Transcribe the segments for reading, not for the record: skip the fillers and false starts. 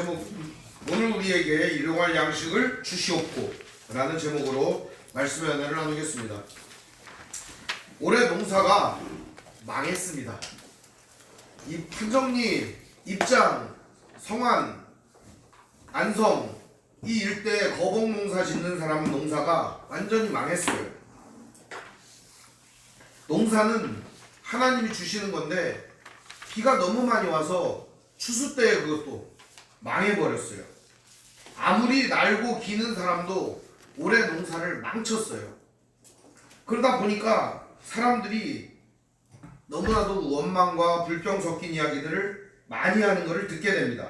제목, 오늘 우리에게 일용할 양식을 주시옵고 라는 제목으로 말씀의 은혜를 나누겠습니다. 올해 농사가 망했습니다. 이 판정리, 입장, 성안, 안성 이 일대에 거복 농사 짓는 사람 농사가 완전히 망했어요. 농사는 하나님이 주시는 건데 비가 너무 많이 와서 추수 때에 그것도 망해버렸어요. 아무리 날고 기는 사람도 올해 농사를 망쳤어요. 그러다 보니까 사람들이 너무나도 원망과 불평 섞인 이야기들을 많이 하는 것을 듣게 됩니다.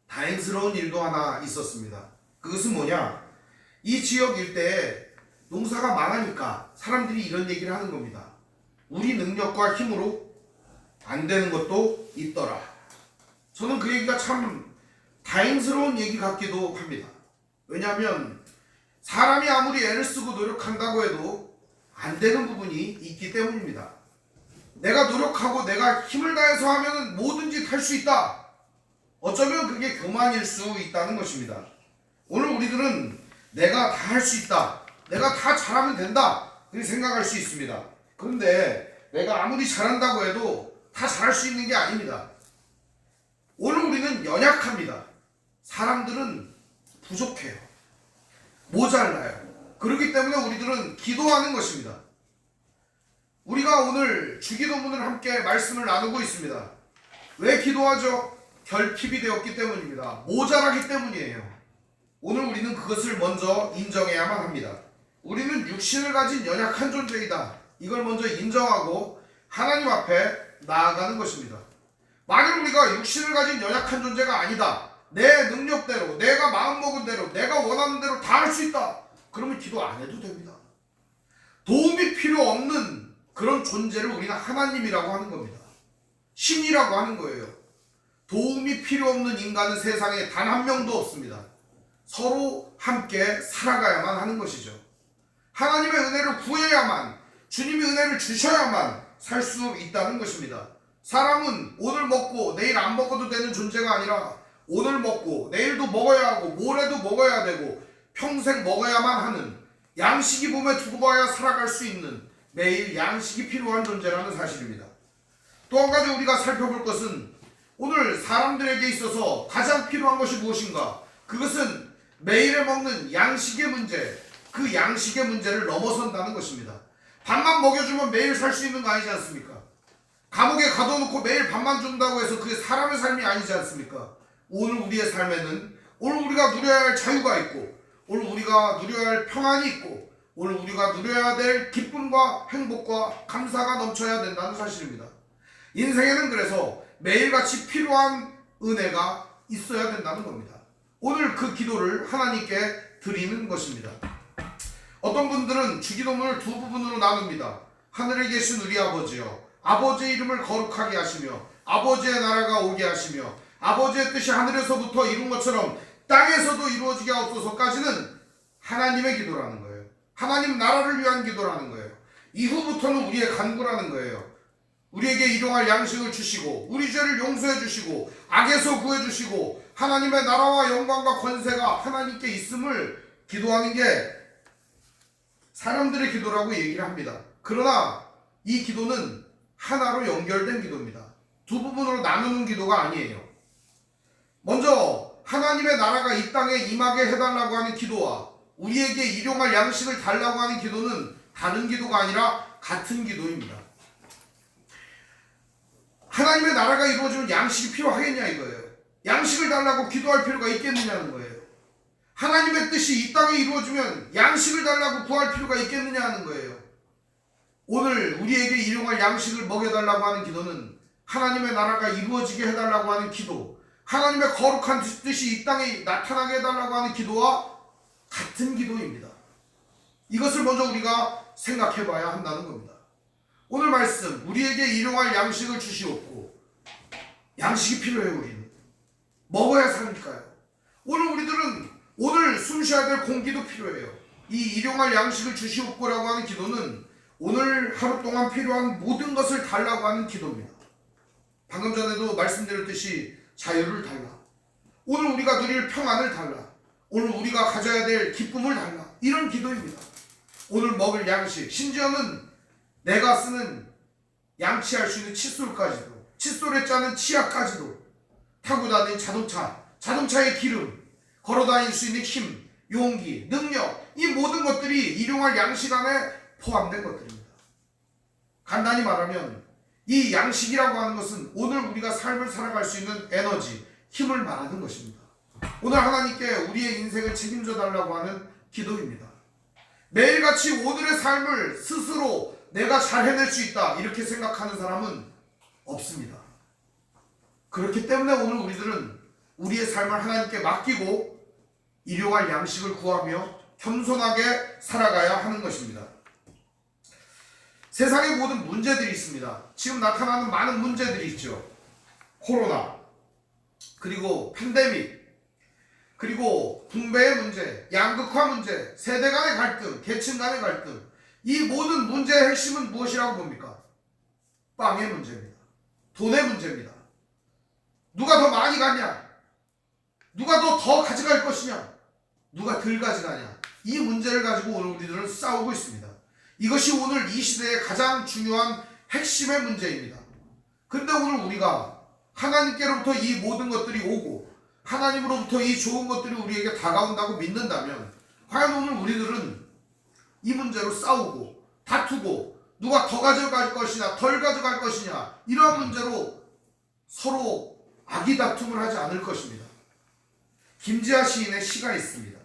다행스러운 일도 하나 있었습니다. 그것은 뭐냐? 이 지역 일대에 농사가 망하니까 사람들이 이런 얘기를 하는 겁니다. 우리 능력과 힘으로 안 되는 것도 있더라. 저는 그 얘기가 참 다행스러운 얘기 같기도 합니다. 왜냐하면 사람이 아무리 애를 쓰고 노력한다고 해도 안 되는 부분이 있기 때문입니다. 내가 노력하고 내가 힘을 다해서 하면 뭐든지 할 수 있다. 어쩌면 그게 교만일 수 있다는 것입니다. 오늘 우리들은 내가 다 할 수 있다. 내가 다 잘하면 된다. 그렇게 생각할 수 있습니다. 그런데 내가 아무리 잘한다고 해도 다 잘할 수 있는 게 아닙니다. 오늘 우리는 연약합니다. 사람들은 부족해요. 모자라요. 그렇기 때문에 우리들은 기도하는 것입니다. 우리가 오늘 주기도문을 함께 말씀을 나누고 있습니다. 왜 기도하죠? 결핍이 되었기 때문입니다. 모자라기 때문이에요. 오늘 우리는 그것을 먼저 인정해야만 합니다. 우리는 육신을 가진 연약한 존재이다. 이걸 먼저 인정하고 하나님 앞에 나아가는 것입니다. 만약 우리가 육신을 가진 연약한 존재가 아니다. 내 능력대로, 내가 마음먹은 대로, 내가 원하는 대로 다 할 수 있다. 그러면 기도 안 해도 됩니다. 도움이 필요 없는 그런 존재를 우리가 하나님이라고 하는 겁니다. 신이라고 하는 거예요. 도움이 필요 없는 인간은 세상에 단 한 명도 없습니다. 서로 함께 살아가야만 하는 것이죠. 하나님의 은혜를 구해야만, 주님의 은혜를 주셔야만 살 수 있다는 것입니다. 사람은 오늘 먹고 내일 안 먹어도 되는 존재가 아니라 오늘 먹고 내일도 먹어야 하고 모레도 먹어야 되고 평생 먹어야만 하는, 양식이 몸에 두고 봐야 살아갈 수 있는 매일 양식이 필요한 존재라는 사실입니다. 또 한 가지 우리가 살펴볼 것은 오늘 사람들에게 있어서 가장 필요한 것이 무엇인가? 그것은 매일에 먹는 양식의 문제, 그 양식의 문제를 넘어선다는 것입니다. 밥만 먹여주면 매일 살 수 있는 거 아니지 않습니까? 감옥에 가둬놓고 매일 밥만 준다고 해서 그게 사람의 삶이 아니지 않습니까? 오늘 우리의 삶에는 오늘 우리가 누려야 할 자유가 있고, 오늘 우리가 누려야 할 평안이 있고, 오늘 우리가 누려야 될 기쁨과 행복과 감사가 넘쳐야 된다는 사실입니다. 인생에는 그래서 매일같이 필요한 은혜가 있어야 된다는 겁니다. 오늘 그 기도를 하나님께 드리는 것입니다. 어떤 분들은 주기도문을 두 부분으로 나눕니다. 하늘에 계신 우리 아버지여, 아버지의 이름을 거룩하게 하시며 아버지의 나라가 오게 하시며 아버지의 뜻이 하늘에서부터 이룬 것처럼 땅에서도 이루어지게 하옵소서까지는 하나님의 기도라는 거예요. 하나님 나라를 위한 기도라는 거예요. 이후부터는 우리의 간구라는 거예요. 우리에게 일용할 양식을 주시고 우리 죄를 용서해 주시고 악에서 구해 주시고 하나님의 나라와 영광과 권세가 하나님께 있음을 기도하는 게 사람들의 기도라고 얘기를 합니다. 그러나 이 기도는 하나로 연결된 기도입니다. 두 부분으로 나누는 기도가 아니에요. 먼저 하나님의 나라가 이 땅에 임하게 해달라고 하는 기도와 우리에게 일용할 양식을 달라고 하는 기도는 다른 기도가 아니라 같은 기도입니다. 하나님의 나라가 이루어지면 양식이 필요하겠냐 이거예요. 양식을 달라고 기도할 필요가 있겠느냐는 거예요. 하나님의 뜻이 이 땅에 이루어지면 양식을 달라고 구할 필요가 있겠느냐 하는 거예요. 오늘 우리에게 일용할 양식을 먹여달라고 하는 기도는 하나님의 나라가 이루어지게 해달라고 하는 기도, 하나님의 거룩한 뜻이 이 땅에 나타나게 해달라고 하는 기도와 같은 기도입니다. 이것을 먼저 우리가 생각해 봐야 한다는 겁니다. 오늘 말씀, 우리에게 일용할 양식을 주시옵고, 양식이 필요해요. 우리는 먹어야 사니까요. 오늘 우리들은 오늘 숨 쉬어야 될 공기도 필요해요. 이 일용할 양식을 주시옵고라고 하는 기도는 오늘 하루 동안 필요한 모든 것을 달라고 하는 기도입니다. 방금 전에도 말씀드렸듯이 자유를 달라, 오늘 우리가 누릴 평안을 달라. 오늘 우리가 가져야 될 기쁨을 달라. 이런 기도입니다. 오늘 먹을 양식, 심지어는 내가 쓰는 양치할 수 있는 칫솔까지도, 칫솔에 짜는 치약까지도, 타고 다니는 자동차의 기름, 걸어 다닐 수 있는 힘, 용기, 능력, 이 모든 것들이 일용할 양식 안에 포함된 것들입니다. 간단히 말하면 이 양식이라고 하는 것은 오늘 우리가 삶을 살아갈 수 있는 에너지, 힘을 말하는 것입니다. 오늘 하나님께 우리의 인생을 책임져 달라고 하는 기도입니다. 매일같이 오늘의 삶을 스스로 내가 잘 해낼 수 있다 이렇게 생각하는 사람은 없습니다. 그렇기 때문에 오늘 우리들은 우리의 삶을 하나님께 맡기고 일용할 양식을 구하며 겸손하게 살아가야 하는 것입니다. 세상에 모든 문제들이 있습니다. 지금 나타나는 많은 문제들이 있죠. 코로나, 그리고 팬데믹, 그리고 분배의 문제, 양극화 문제, 세대 간의 갈등, 계층 간의 갈등, 이 모든 문제의 핵심은 무엇이라고 봅니까? 빵의 문제입니다. 돈의 문제입니다. 누가 더 많이 가냐? 누가 더 가져갈 것이냐? 누가 덜 가져가냐? 이 문제를 가지고 오늘 우리들은 싸우고 있습니다. 이것이 오늘 이 시대의 가장 중요한 핵심의 문제입니다. 그런데 오늘 우리가 하나님께로부터 이 모든 것들이 오고 하나님으로부터 이 좋은 것들이 우리에게 다가온다고 믿는다면 과연 오늘 우리들은 이 문제로 싸우고 다투고 누가 더 가져갈 것이냐 덜 가져갈 것이냐 이러한 문제로 서로 아기다툼을 하지 않을 것입니다. 김지아 시인의 시가 있습니다.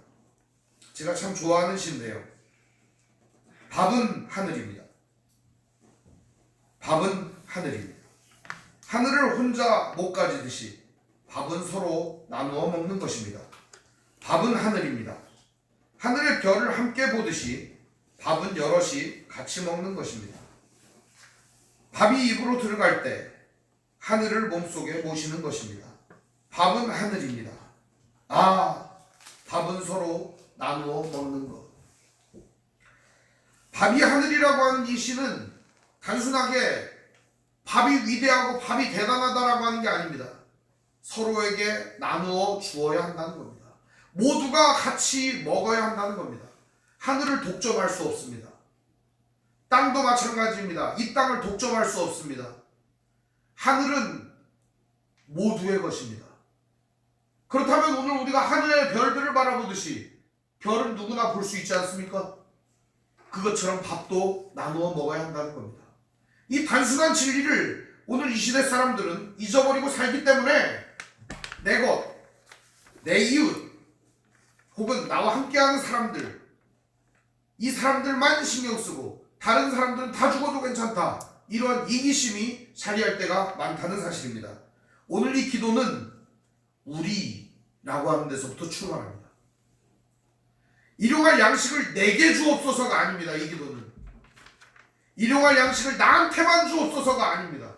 제가 참 좋아하는 시인데요. 밥은 하늘입니다. 밥은 하늘입니다. 하늘을 혼자 못 가지듯이 밥은 서로 나누어 먹는 것입니다. 밥은 하늘입니다. 하늘의 별을 함께 보듯이 밥은 여럿이 같이 먹는 것입니다. 밥이 입으로 들어갈 때 하늘을 몸속에 모시는 것입니다. 밥은 하늘입니다. 밥은 서로 나누어 먹는 것. 밥이 하늘이라고 하는 이 시는 단순하게 밥이 위대하고 밥이 대단하다라고 하는 게 아닙니다. 서로에게 나누어 주어야 한다는 겁니다. 모두가 같이 먹어야 한다는 겁니다. 하늘을 독점할 수 없습니다. 땅도 마찬가지입니다. 이 땅을 독점할 수 없습니다. 하늘은 모두의 것입니다. 그렇다면 오늘 우리가 하늘의 별들을 바라보듯이 별은 누구나 볼 수 있지 않습니까? 그것처럼 밥도 나누어 먹어야 한다는 겁니다. 이 단순한 진리를 오늘 이 시대 사람들은 잊어버리고 살기 때문에 내 것, 내 이웃, 혹은 나와 함께하는 사람들, 이 사람들만 신경 쓰고 다른 사람들은 다 죽어도 괜찮다, 이러한 이기심이 자리할 때가 많다는 사실입니다. 오늘 이 기도는 우리라고 하는 데서부터 출발합니다. 일용할 양식을 내게 주옵소서가 아닙니다. 이 기도는 일용할 양식을 나한테만 주옵소서가 아닙니다.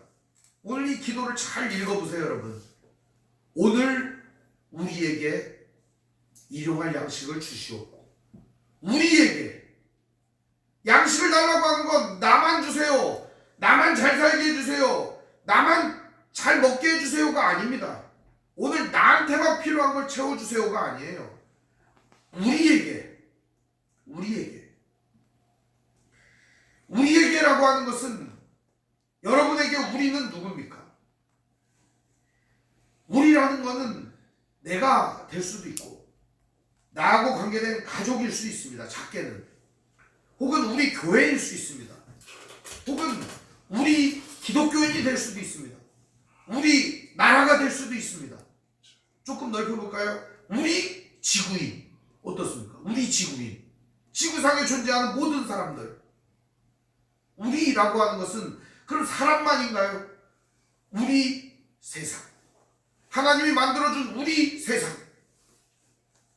오늘 이 기도를 잘 읽어보세요, 여러분. 오늘 우리에게 일용할 양식을 주시옵고, 우리에게 양식을 달라고 하는 건 나만 주세요, 나만 잘 살게 해주세요, 나만 잘 먹게 해주세요가 아닙니다. 오늘 나한테만 필요한 걸 채워주세요가 아니에요. 우리에게라고 하는 것은 여러분에게 우리는 누굽니까? 우리라는 것은 내가 될 수도 있고 나하고 관계된 가족일 수 있습니다. 작게는. 혹은 우리 교회일 수 있습니다. 혹은 우리 기독교인이 될 수도 있습니다. 우리 나라가 될 수도 있습니다. 조금 넓혀볼까요? 우리 지구인. 어떻습니까? 우리 지구인. 지구상에 존재하는 모든 사람들. 우리라고 하는 것은 그럼 사람만인가요? 우리 세상. 하나님이 만들어준 우리 세상.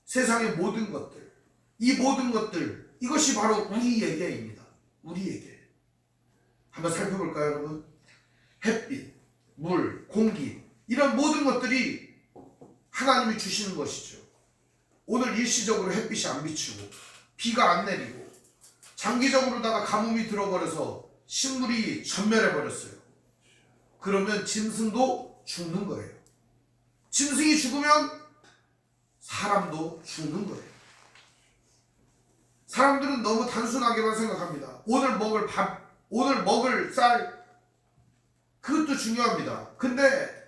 세상의 모든 것들. 이 모든 것들. 이것이 바로 우리에게입니다. 우리에게. 한번 살펴볼까요, 여러분? 햇빛, 물, 공기, 이런 모든 것들이 하나님이 주시는 것이죠. 오늘 일시적으로 햇빛이 안 비치고 비가 안 내리고 장기적으로다가 가뭄이 들어버려서 식물이 전멸해버렸어요. 그러면 짐승도 죽는 거예요. 짐승이 죽으면 사람도 죽는 거예요. 사람들은 너무 단순하게만 생각합니다. 오늘 먹을 밥, 오늘 먹을 쌀, 그것도 중요합니다. 근데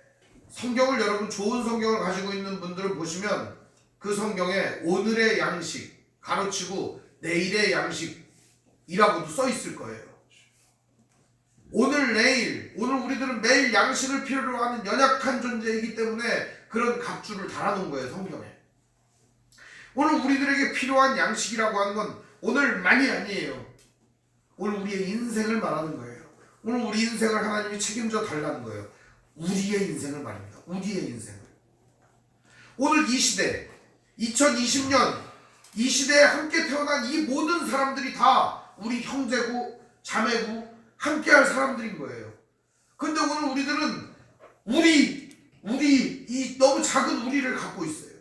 성경을 여러분 좋은 성경을 가지고 있는 분들을 보시면 그 성경에 오늘의 양식 가로치고 내일의 양식이라고도 써 있을 거예요. 오늘 내일, 오늘 우리들은 매일 양식을 필요로 하는 연약한 존재이기 때문에 그런 각주를 달아놓은 거예요, 성경에. 오늘 우리들에게 필요한 양식이라고 하는 건 오늘만이 아니에요. 오늘 우리의 인생을 말하는 거예요. 오늘 우리 인생을 하나님이 책임져 달라는 거예요. 우리의 인생을 말입니다. 우리의 인생을. 오늘 이 시대, 2020년 이 시대에 함께 태어난 이 모든 사람들이 다 우리 형제고 자매고 함께할 사람들인 거예요. 근데 오늘 우리들은 이 너무 작은 우리를 갖고 있어요.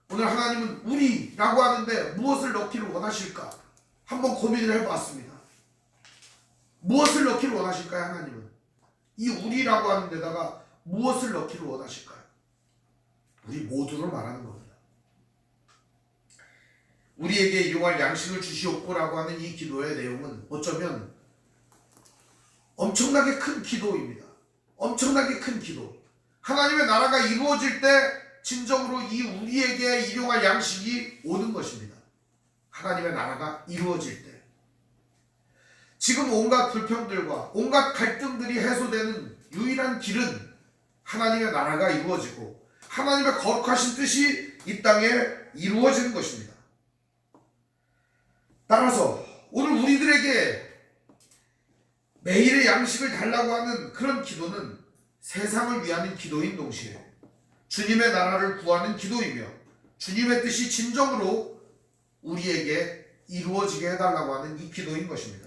오늘 하나님은 우리라고 하는데 무엇을 넣기를 원하실까? 한번 고민을 해봤습니다. 무엇을 넣기를 원하실까요, 하나님은? 이 우리라고 하는 데다가 무엇을 넣기를 원하실까요? 우리 모두를 말하는 겁니다. 우리에게 일용할 양식을 주시옵고라고 하는 이 기도의 내용은 어쩌면 엄청나게 큰 기도입니다. 엄청나게 큰 기도. 하나님의 나라가 이루어질 때 진정으로 이 우리에게 일용할 양식이 오는 것입니다. 하나님의 나라가 이루어질 때. 지금 온갖 불평들과 온갖 갈등들이 해소되는 유일한 길은 하나님의 나라가 이루어지고 하나님의 거룩하신 뜻이 이 땅에 이루어지는 것입니다. 따라서 오늘 우리들에게 매일의 양식을 달라고 하는 그런 기도는 세상을 위하는 기도인 동시에 주님의 나라를 구하는 기도이며 주님의 뜻이 진정으로 우리에게 이루어지게 해달라고 하는 이 기도인 것입니다.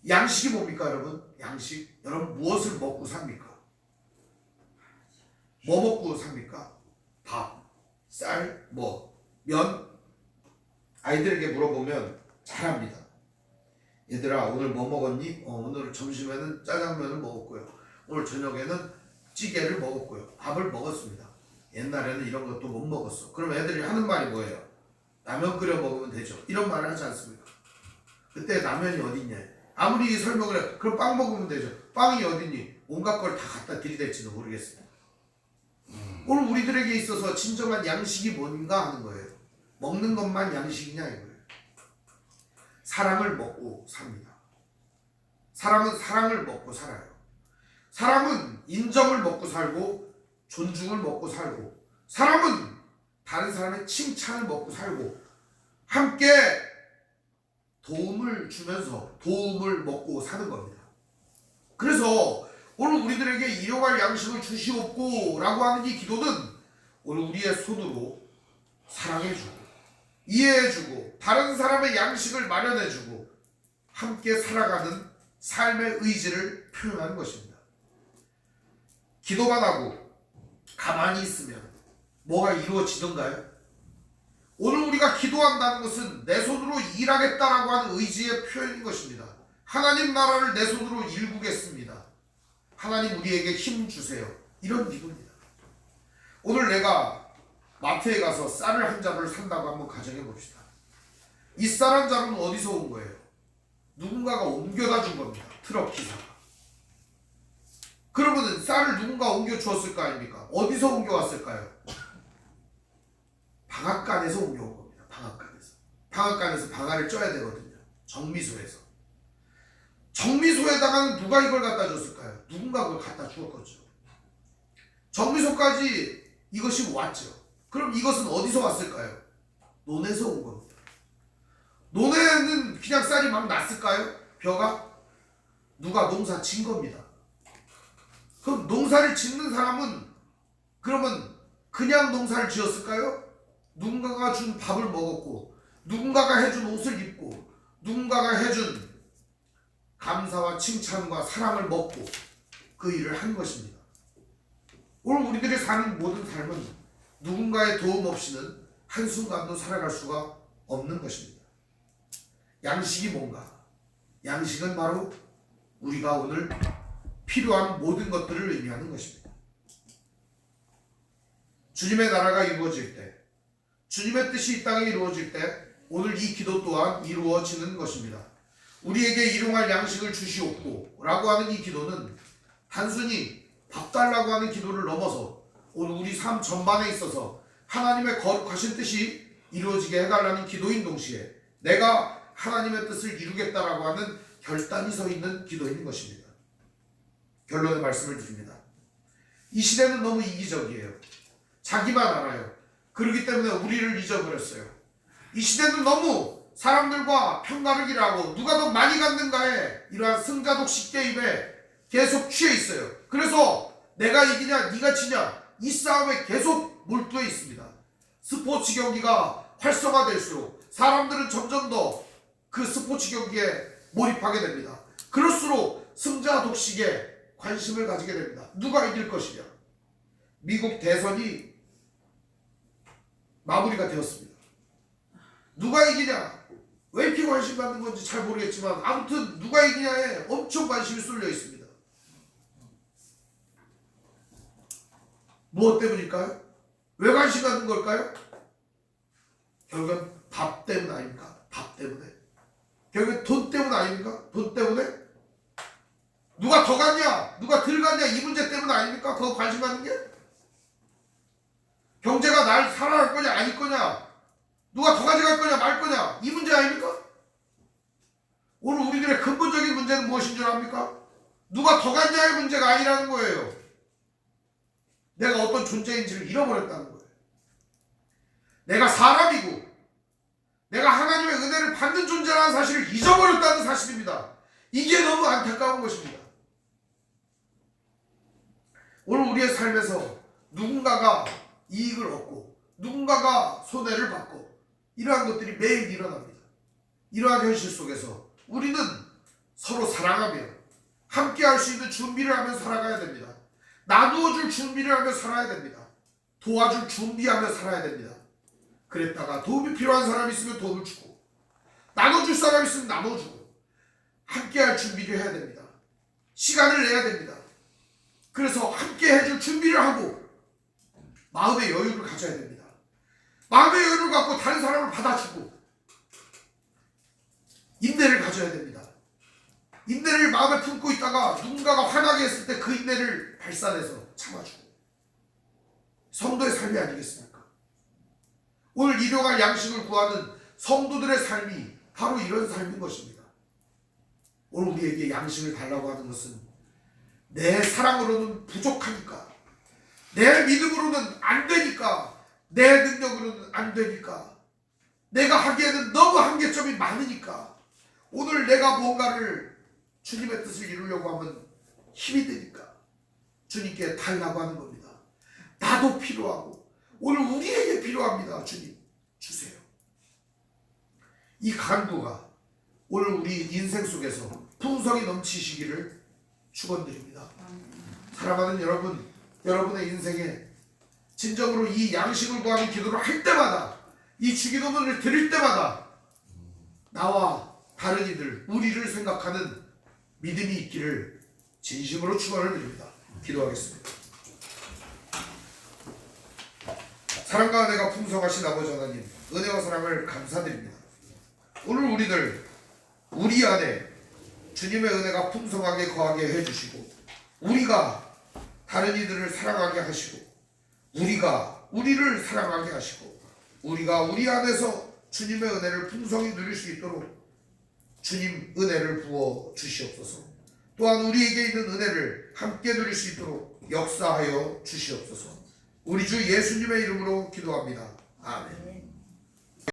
양식이 뭡니까, 여러분? 양식. 여러분 무엇을 먹고 삽니까? 뭐 먹고 삽니까? 밥, 쌀, 면. 아이들에게 물어보면 잘합니다. 얘들아 오늘 뭐 먹었니? 오늘 점심에는 짜장면을 먹었고요. 오늘 저녁에는 찌개를 먹었고요. 밥을 먹었습니다. 옛날에는 이런 것도 못 먹었어. 그럼 애들이 하는 말이 뭐예요? 라면 끓여 먹으면 되죠. 이런 말을 하지 않습니까? 그때 라면이 어딨냐? 아무리 설명을 해. 그럼 빵 먹으면 되죠. 빵이 어딨니? 온갖 걸 다 갖다 들이댈지도 모르겠습니다. 오늘 우리들에게 있어서 진정한 양식이 뭔가 하는 거예요. 먹는 것만 양식이냐 이거예요. 사랑을 먹고 삽니다. 사람은 사랑을 먹고 살아요. 사람은 인정을 먹고 살고 존중을 먹고 살고 사람은 다른 사람의 칭찬을 먹고 살고 함께 도움을 주면서 도움을 먹고 사는 겁니다. 그래서 오늘 우리들에게 일용할 양식을 주시옵고 라고 하는 이 기도는 오늘 우리의 손으로 사랑해주고 이해해주고 다른 사람의 양식을 마련해주고 함께 살아가는 삶의 의지를 표현하는 것입니다. 기도만 하고 가만히 있으면 뭐가 이루어지던가요? 오늘 우리가 기도한다는 것은 내 손으로 일하겠다라고 하는 의지의 표현인 것입니다. 하나님 나라를 내 손으로 일구겠습니다. 하나님 우리에게 힘 주세요. 이런 기도입니다. 오늘 내가 마트에 가서 쌀을 한 자루를 산다고 한번 가정해 봅시다. 이 쌀 한 자루는 어디서 온 거예요? 누군가가 옮겨다 준 겁니다. 트럭 기사가. 그러면 쌀을 누군가 옮겨 주었을 거 아닙니까? 어디서 옮겨왔을까요? 방앗간에서 옮겨온 겁니다. 방앗간에서. 방앗간에서 방아를 쪄야 되거든요. 정미소에서. 정미소에다가는 누가 이걸 갖다 줬을까요? 누군가 그걸 갖다 주었겠죠. 정미소까지 이것이 왔죠. 그럼 이것은 어디서 왔을까요? 논에서 온 겁니다. 논에는 그냥 쌀이 막 났을까요? 벼가? 누가 농사 진 겁니다. 그럼 농사를 짓는 사람은 그러면 그냥 농사를 지었을까요? 누군가가 준 밥을 먹었고 누군가가 해준 옷을 입고 누군가가 해준 감사와 칭찬과 사랑을 먹고 그 일을 한 것입니다. 오늘 우리들이 사는 모든 삶은 누군가의 도움 없이는 한순간도 살아갈 수가 없는 것입니다. 양식이 뭔가? 양식은 바로 우리가 오늘 필요한 모든 것들을 의미하는 것입니다. 주님의 나라가 이루어질 때, 주님의 뜻이 이 땅에 이루어질 때 오늘 이 기도 또한 이루어지는 것입니다. 우리에게 일용할 양식을 주시옵고 라고 하는 이 기도는 단순히 밥 달라고 하는 기도를 넘어서 오늘 우리 삶 전반에 있어서 하나님의 거룩하신 뜻이 이루어지게 해달라는 기도인 동시에 내가 하나님의 뜻을 이루겠다라고 하는 결단이 서 있는 기도인 것입니다. 결론의 말씀을 드립니다. 이 시대는 너무 이기적이에요. 자기만 알아요. 그렇기 때문에 우리를 잊어버렸어요. 이 시대는 너무 사람들과 편가르기를 하고 누가 더 많이 갖는가에 이러한 승자독식 게임에 계속 취해 있어요. 그래서 내가 이기냐 네가 지냐 이 싸움에 계속 몰두해 있습니다. 스포츠 경기가 활성화될수록 사람들은 점점 더 그 스포츠 경기에 몰입하게 됩니다. 그럴수록 승자 독식에 관심을 가지게 됩니다. 누가 이길 것이냐. 미국 대선이 마무리가 되었습니다. 누가 이기냐 왜 이렇게 관심 받는 건지 잘 모르겠지만 아무튼 누가 이기냐에 엄청 관심이 쏠려 있습니다. 무엇 때문일까요? 왜 관심 갖는 걸까요? 결국은 밥 때문 아닙니까? 밥 때문에. 결국은 돈 때문 아닙니까? 돈 때문에. 누가 더 갔냐 누가 덜 갔냐 이 문제 때문 아닙니까? 그거 관심 갖는 게? 경제가 날 살아날 거냐 아닐 거냐 누가 더 가져갈 거냐 말 거냐 이 문제 아닙니까? 오늘 우리들의 근본적인 문제는 무엇인 줄 압니까? 누가 더 갔냐의 문제가 아니라는 거예요. 내가 어떤 존재인지를 잃어버렸다는 거예요. 내가 사람이고 내가 하나님의 은혜를 받는 존재라는 사실을 잊어버렸다는 사실입니다. 이게 너무 안타까운 것입니다. 오늘 우리의 삶에서 누군가가 이익을 얻고 누군가가 손해를 받고 이러한 것들이 매일 일어납니다. 이러한 현실 속에서 우리는 서로 사랑하며 함께 할 수 있는 준비를 하며 살아가야 됩니다. 나누어줄 준비를 하며 살아야 됩니다. 도와줄 준비하며 살아야 됩니다. 그랬다가 도움이 필요한 사람이 있으면 도움을 주고 나눠줄 사람이 있으면 나눠주고 함께 할 준비를 해야 됩니다. 시간을 내야 됩니다. 그래서 함께 해줄 준비를 하고 마음의 여유를 가져야 됩니다. 마음의 여유를 갖고 다른 사람을 받아주고 인내를 가져야 됩니다. 인내를 마음에 품고 있다가 누군가가 화나게 했을 때 그 인내를 발산해서 참아주고 성도의 삶이 아니겠습니까? 오늘 일용할 양식을 구하는 성도들의 삶이 바로 이런 삶인 것입니다. 오늘 우리에게 양식을 달라고 하는 것은 내 사랑으로는 부족하니까 내 믿음으로는 안 되니까 내 능력으로는 안 되니까 내가 하기에는 너무 한계점이 많으니까 오늘 내가 뭔가를 주님의 뜻을 이루려고 하면 힘이 드니까 주님께 달라고 하는 겁니다. 나도 필요하고 오늘 우리에게 필요합니다. 주님 주세요. 이 간구가 오늘 우리 인생 속에서 풍성이 넘치시기를 축원드립니다. 사랑하는 여러분, 여러분의 인생에 진정으로 이 양식을 구하는 기도를 할 때마다 이 주기도문을 드릴 때마다 나와 다른 이들 우리를 생각하는 믿음이 있기를 진심으로 축원을 드립니다. 기도하겠습니다. 사랑과 은혜가 풍성하신 아버지 하나님 은혜와 사랑을 감사드립니다. 오늘 우리들 우리 안에 주님의 은혜가 풍성하게 거하게 해주시고 우리가 다른 이들을 사랑하게 하시고 우리가 우리를 사랑하게 하시고 우리가 우리 안에서 주님의 은혜를 풍성히 누릴 수 있도록 주님 은혜를 부어 주시옵소서. 또한 우리에게 있는 은혜를 함께 누릴 수 있도록 역사하여 주시옵소서. 우리 주 예수님의 이름으로 기도합니다. 아멘.